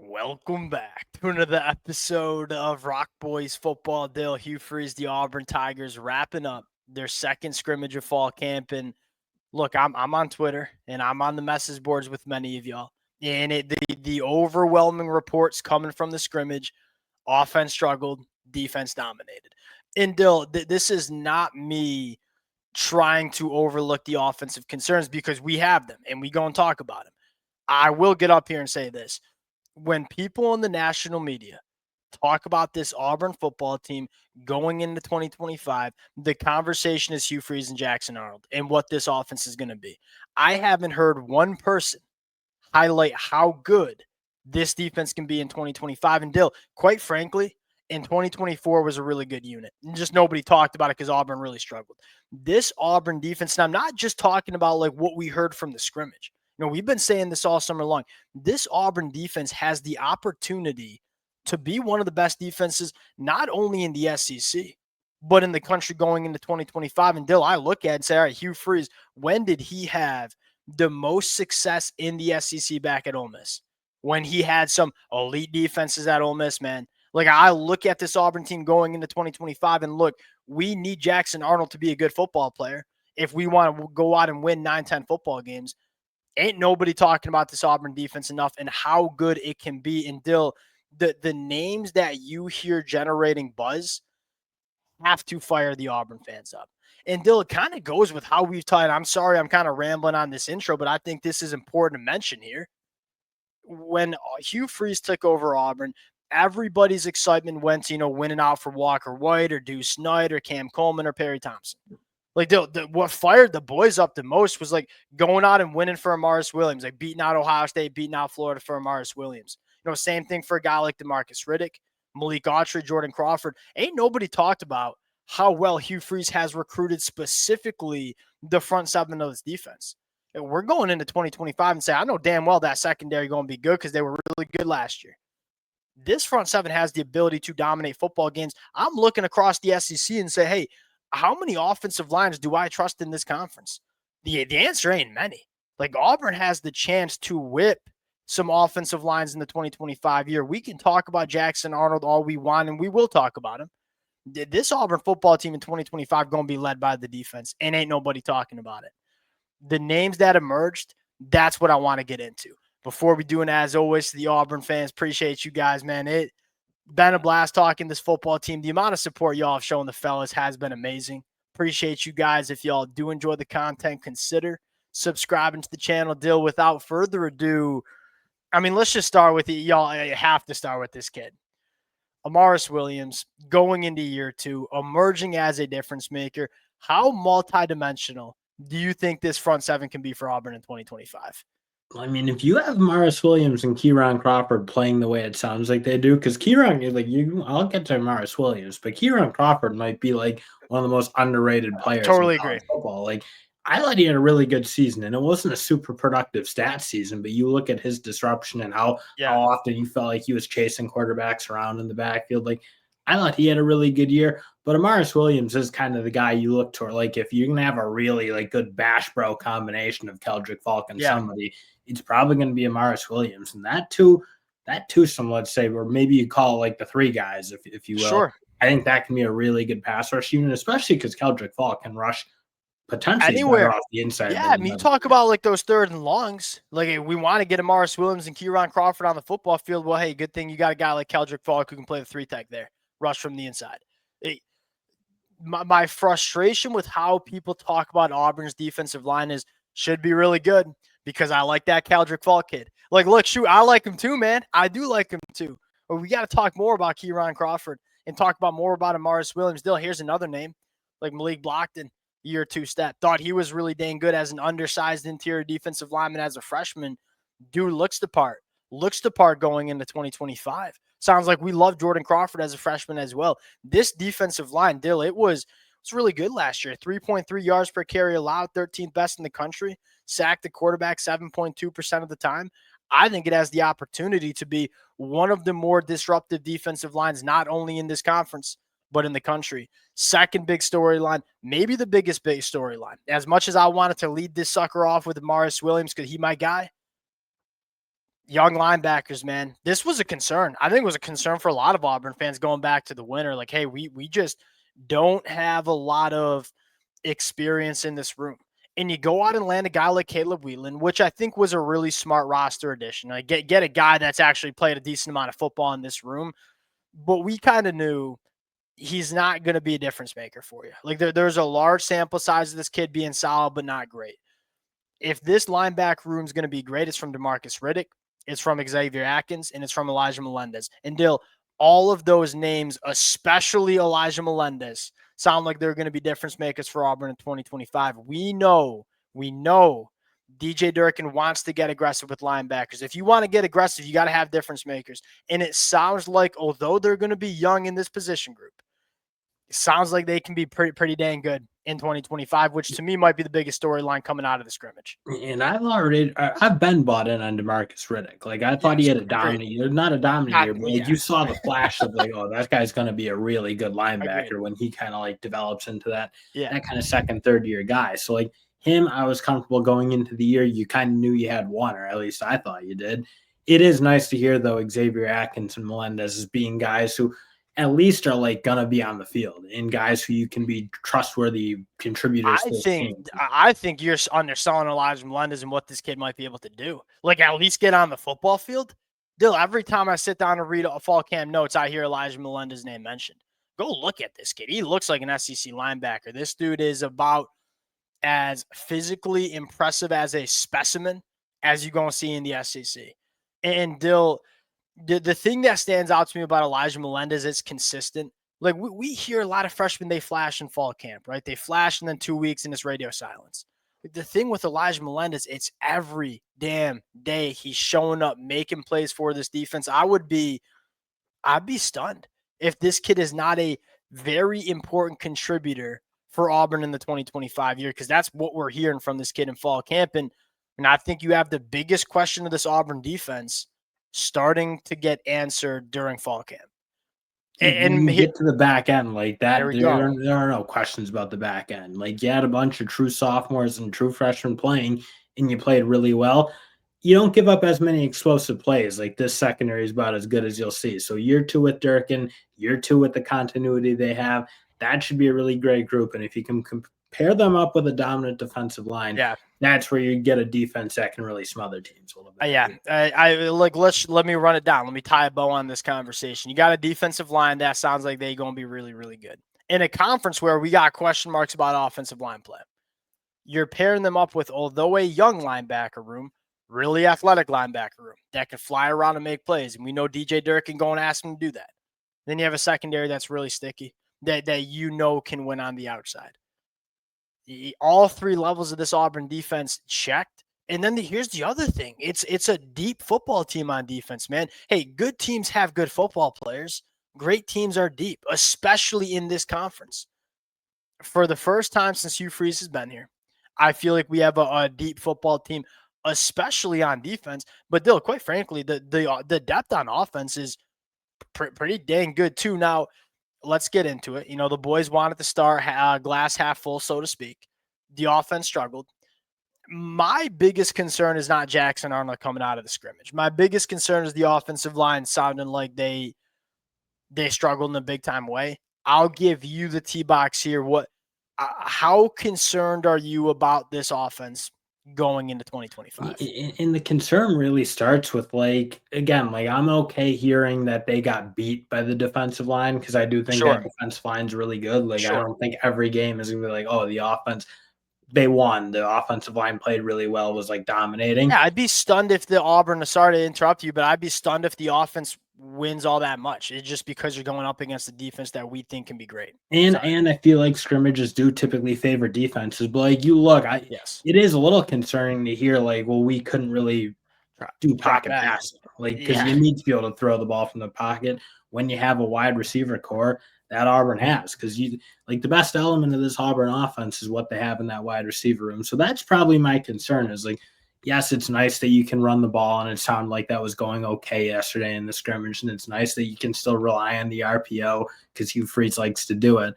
Welcome back to another episode of Rock Boys Football. Dill, Hugh Freeze, the Auburn Tigers wrapping up their second scrimmage of fall camp. And look, I'm on Twitter and I'm on the message boards with many of y'all. And the overwhelming reports coming from the scrimmage, offense struggled, defense dominated. And Dill, this is not me trying to overlook the offensive concerns because we have them and we go and talk about them. I will get up here and say this. When people in the national media talk about this Auburn football team going into 2025, the conversation is Hugh Freeze and Jackson Arnold and what this offense is going to be. I haven't heard one person highlight how good this defense can be in 2025. And Dill, quite frankly, in 2024 was a really good unit. And just nobody talked about it because Auburn really struggled. This Auburn defense, and I'm not just talking about like what we heard from the scrimmage. We've been saying this all summer long. This Auburn defense has the opportunity to be one of the best defenses, not only in the SEC, but in the country going into 2025. And Dill, I look at it and say, all right, Hugh Freeze, when did he have the most success in the SEC back at Ole Miss? When he had some elite defenses at Ole Miss, man. Like, I look at this Auburn team going into 2025 and look, we need Jackson Arnold to be a good football player if we want to go out and win 9-10 football games. Ain't nobody talking about this Auburn defense enough and how good it can be. And Dill, the names that you hear generating buzz have to fire the Auburn fans up. And Dill, it kind of goes with how we've talked. I'm sorry, I'm kind of rambling on this intro, but I think this is important to mention here. When Hugh Freeze took over Auburn, everybody's excitement went to, winning out for Walker White or Deuce Knight or Cam Coleman or Perry Thompson. Like, what fired the boys up the most was, like, going out and winning for Amaris Williams, like beating out Ohio State, beating out Florida for Amaris Williams. Same thing for a guy like DeMarcus Riddick, Malik Autry, Jordan Crawford. Ain't nobody talked about how well Hugh Freeze has recruited specifically the front seven of this defense. And we're going into 2025 and say, I know damn well that secondary going to be good because they were really good last year. This front seven has the ability to dominate football games. I'm looking across the SEC and say, hey, how many offensive lines do I trust in this conference? The answer ain't many. Like, Auburn has the chance to whip some offensive lines in the 2025 year. We can talk about Jackson Arnold all we want, and we will talk about him. This Auburn football team in 2025 going to be led by the defense, and ain't nobody talking about it. The names that emerged, that's what I want to get into. Before we do, and as always, to the Auburn fans, appreciate you guys, man. It been a blast talking this football team. The amount of support y'all have shown the fellas has been amazing. Appreciate you guys. If y'all do enjoy the content, consider subscribing to the channel. Dill, without further ado, let's just start with it. Y'all have to start with this kid. Amaris Williams, going into year 2, emerging as a difference maker. How multidimensional do you think this front seven can be for Auburn in 2025? If you have Amaris Williams and Kieran Crawford playing the way it sounds like they do, because Kieran, I'll get to Amaris Williams, but Kieran Crawford might be like one of the most underrated players Totally in college agree. football. Like, I thought he had a really good season, and it wasn't a super productive stat season, but you look at his disruption and how often you felt like he was chasing quarterbacks around in the backfield. Like, I thought he had a really good year, but Amaris Williams is kind of the guy you look toward. Like, if you're going to have a really good bash bro combination of Keldrick Falk and somebody, it's probably going to be Amaris Williams. And that twosome, let's say, or maybe you call it like the three guys, if you will. Sure. I think that can be a really good pass rush unit, especially because Keldrick Falk can rush potentially anywhere off the inside. Yeah, you talk about like those third and longs. Like, we want to get Amaris Williams and Kieran Crawford on the football field. Well, hey, good thing you got a guy like Keldrick Falk who can play the 3-tech there, rush from the inside. My frustration with how people talk about Auburn's defensive line is should be really good because I like that Keldrick Falk kid. Like, look, shoot, I like him too, man. I do like him too. But we got to talk more about Kieran Crawford and talk about more about Amaris Williams. Still, here's another name, like Malik Blockton. Year 2 step. Thought he was really dang good as an undersized interior defensive lineman as a freshman. Dude looks the part. Looks the part going into 2025. Sounds like we love Jordan Crawford as a freshman as well. This defensive line, Dill, it was really good last year. 3.3 yards per carry allowed, 13th best in the country. Sacked the quarterback 7.2% of the time. I think it has the opportunity to be one of the more disruptive defensive lines, not only in this conference, but in the country. Second big storyline, maybe the biggest big storyline. As much as I wanted to lead this sucker off with Amaris Williams because he my guy, young linebackers, man, this was a concern. I think it was a concern for a lot of Auburn fans going back to the winter. Like, hey, we just don't have a lot of experience in this room. And you go out and land a guy like Caleb Whelan, which I think was a really smart roster addition. Like get a guy that's actually played a decent amount of football in this room. But we kind of knew he's not going to be a difference maker for you. Like there's a large sample size of this kid being solid, but not great. If this linebacker room is going to be great, it's from DeMarcus Riddick, it's from Xavier Atkins, and it's from Elijah Melendez. And Dill, all of those names, especially Elijah Melendez, sound like they're going to be difference makers for Auburn in 2025. We know DJ Durkin wants to get aggressive with linebackers. If you want to get aggressive, you got to have difference makers. And it sounds like, although they're going to be young in this position group, it sounds like they can be pretty dang good in 2025, which to me might be the biggest storyline coming out of the scrimmage. And I've been bought in on DeMarcus Riddick. Like I thought he had a dominant year, not a dominant year, but like you saw the flash of like, oh, that guy's going to be a really good linebacker when he kind of like develops into that kind of second, third year guy. So like him, I was comfortable going into the year. You kind of knew you had one, or at least I thought you did. It is nice to hear though Xavier Atkins and Melendez as being guys who at least are like gonna be on the field and guys who you can be trustworthy contributors. I think you're underselling Elijah Melendez and what this kid might be able to do. Like at least get on the football field. Dill, every time I sit down and read a fall camp notes, I hear Elijah Melendez's name mentioned. Go look at this kid. He looks like an SEC linebacker. This dude is about as physically impressive as a specimen as you're going to see in the SEC. And Dill, the thing that stands out to me about Elijah Melendez is consistent. Like we hear a lot of freshmen, they flash in fall camp, right? They flash and then 2 weeks and it's radio silence. The thing with Elijah Melendez, it's every damn day he's showing up, making plays for this defense. I'd be stunned if this kid is not a very important contributor for Auburn in the 2025 year, because that's what we're hearing from this kid in fall camp. And I think you have the biggest question of this Auburn defense starting to get answered during fall camp. And get to the back end like that. There are no questions about the back end. Like you had a bunch of true sophomores and true freshmen playing, and you played really well. You don't give up as many explosive plays. Like this secondary is about as good as you'll see. So year 2 with Durkin, year 2 with the continuity they have, that should be a really great group. And if you can compare them up with a dominant defensive line, that's where you get a defense that can really smother teams a little bit. Let me run it down. Let me tie a bow on this conversation. You got a defensive line that sounds like they're going to be really, really good. In a conference where we got question marks about offensive line play, you're pairing them up with, although a young linebacker room, really athletic linebacker room that can fly around and make plays. And we know DJ Durkin going to ask him to do that. Then you have a secondary that's really sticky, that can win on the outside. All 3 levels of this Auburn defense checked. And then here's the other thing. It's a deep football team on defense, man. Hey, good teams have good football players. Great teams are deep, especially in this conference. For the first time since Hugh Freeze has been here, I feel like we have a deep football team, especially on defense. But Dill, quite frankly, the depth on offense is pretty dang good too. Now, let's get into it. The boys wanted to start glass half full, so to speak. The offense struggled. My biggest concern is not Jackson Arnold coming out of the scrimmage. My biggest concern is the offensive line sounding like they struggled in a big time way. I'll give you the T-box here. How concerned are you about this offense going into 2025? And the concern really starts with I'm okay hearing that they got beat by the defensive line, because I do think that defensive line's really good. I don't think every game is gonna be like, oh, the offense, they won. The offensive line played really well, was dominating. Yeah, I'd be stunned if the Auburn, sorry to interrupt you, but I'd be stunned if the offense wins all that much. It's just because you're going up against the defense that we think can be great. And I feel like scrimmages do typically favor defenses, but it is a little concerning to hear we couldn't really do pocket passing, because you need to be able to throw the ball from the pocket when you have a wide receiver core that Auburn has, because the best element of this Auburn offense is what they have in that wide receiver room. So that's probably my concern is yes, it's nice that you can run the ball, and it sounded like that was going okay yesterday in the scrimmage, and it's nice that you can still rely on the RPO because Hugh Freeze likes to do it.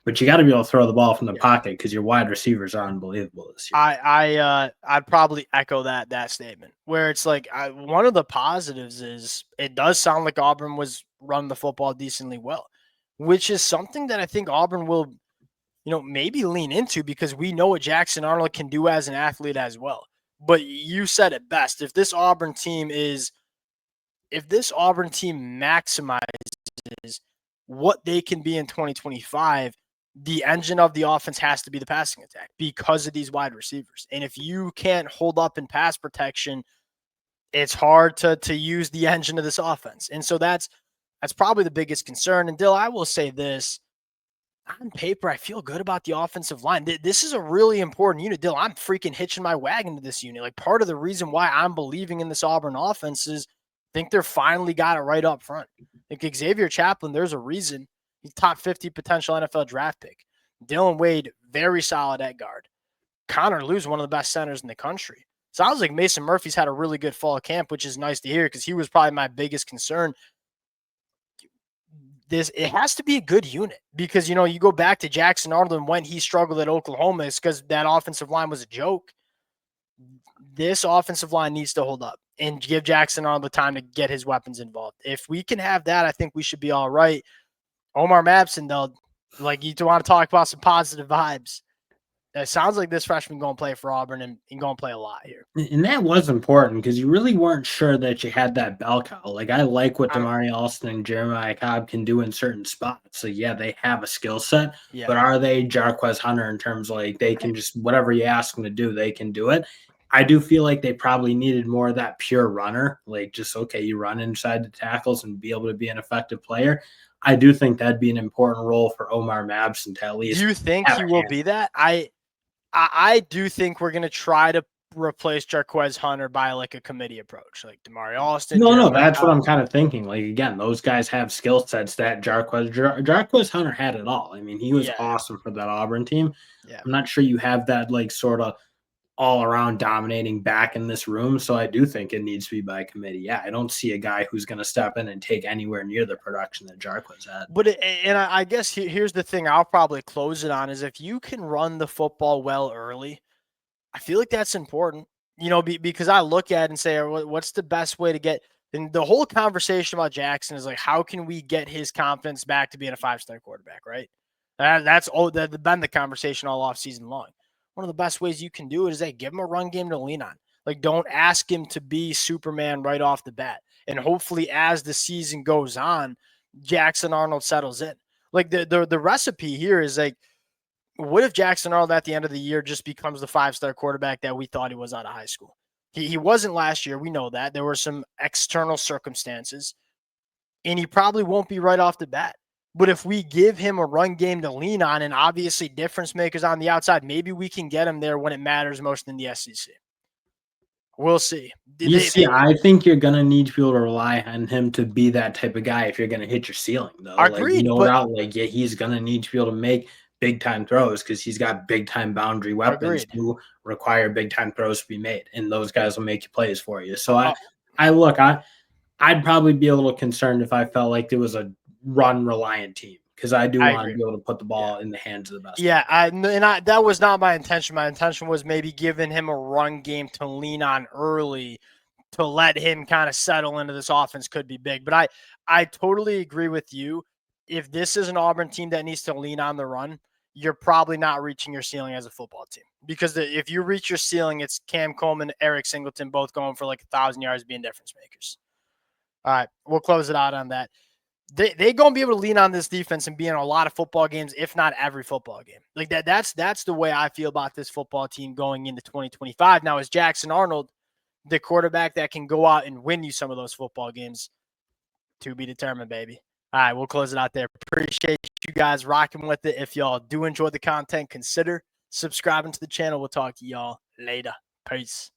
but you got to be able to throw the ball from the pocket because your wide receivers are unbelievable this year. I'd probably echo that statement where it's like one of the positives is it does sound like Auburn was running the football decently well, which is something that I think Auburn will, maybe lean into because we know what Jackson Arnold can do as an athlete as well. But you said it best. If this Auburn team maximizes what they can be in 2025, the engine of the offense has to be the passing attack because of these wide receivers. And if you can't hold up in pass protection, it's hard to use the engine of this offense. And so that's probably the biggest concern. And Dill, I will say this. On paper, I feel good about the offensive line. This is a really important unit. Dill, I'm freaking hitching my wagon to this unit. Like, part of the reason why I'm believing in this Auburn offense is I think they're finally got it right up front. Like Xavier Chaplin, there's a reason he's top 50 potential NFL draft pick. Dylan Wade, very solid at guard. Connor Lew's one of the best centers in the country. Sounds like Mason Murphy's had a really good fall camp, which is nice to hear because he was probably my biggest concern. It has to be a good unit because, you go back to Jackson Arnold and when he struggled at Oklahoma, it's because that offensive line was a joke. This offensive line needs to hold up and give Jackson Arnold the time to get his weapons involved. If we can have that, I think we should be all right. Omar Mabson, though, like you want to talk about some positive vibes. It sounds like this freshman going to play for Auburn and going to play a lot here. And that was important because you really weren't sure that you had that bell cow. Like, I like what Damari Alston and Jeremiah Cobb can do in certain spots. So, yeah, they have a skill set. Yeah. But are they Jarquez Hunter in terms of, like, they can just whatever you ask them to do, they can do it? I do feel like they probably needed more of that pure runner. Like, just, okay, you run inside the tackles and be able to be an effective player. I do think that'd be an important role for Omar Mabson to at least. Do you think he will be that? I do think we're going to try to replace Jarquez Hunter by like a committee approach, like Damari Alston. No, that's what I'm kind of thinking. Like, again, those guys have skill sets that Jarquez Hunter had it all. I mean, he was awesome for that Auburn team. Yeah. I'm not sure you have that like sort of all around dominating back in this room. So I do think it needs to be by committee. Yeah, I don't see a guy who's going to step in and take anywhere near the production that Jarquez had. But I guess here's the thing I'll probably close it on is if you can run the football well early, I feel like that's important, because I look at it and say, what's the best way to get – and the whole conversation about Jackson is like, how can we get his confidence back to being a five-star quarterback, right? That's been the conversation all offseason long. One of the best ways you can do it is give him a run game to lean on. Like, don't ask him to be Superman right off the bat. And hopefully as the season goes on, Jackson Arnold settles in. Like, the recipe here is like, what if Jackson Arnold at the end of the year just becomes the five-star quarterback that we thought he was out of high school? He wasn't last year. We know that. There were some external circumstances. And he probably won't be right off the bat. But if we give him a run game to lean on and obviously difference makers on the outside, maybe we can get him there when it matters most in the SEC. We'll see. I think you're going to need to be able to rely on him to be that type of guy if you're going to hit your ceiling, though. Agreed. He's going to need to be able to make big-time throws because he's got big-time boundary weapons who require big-time throws to be made, and those guys will make you plays for you. So I'd probably be a little concerned if I felt like there was a run reliant team because I do want to be able to put the ball in the hands of the best. Yeah, that was not my intention. My intention was maybe giving him a run game to lean on early to let him kind of settle into this offense could be big. But I totally agree with you. If this is an Auburn team that needs to lean on the run, you're probably not reaching your ceiling as a football team because if you reach your ceiling, it's Cam Coleman, Eric Singleton, both going for like 1,000 yards being difference makers. All right, we'll close it out on that. They're going to be able to lean on this defense and be in a lot of football games, if not every football game. Like that's the way I feel about this football team going into 2025. Now, is Jackson Arnold the quarterback that can go out and win you some of those football games? To be determined, baby. All right, we'll close it out there. Appreciate you guys rocking with it. If y'all do enjoy the content, consider subscribing to the channel. We'll talk to y'all later. Peace.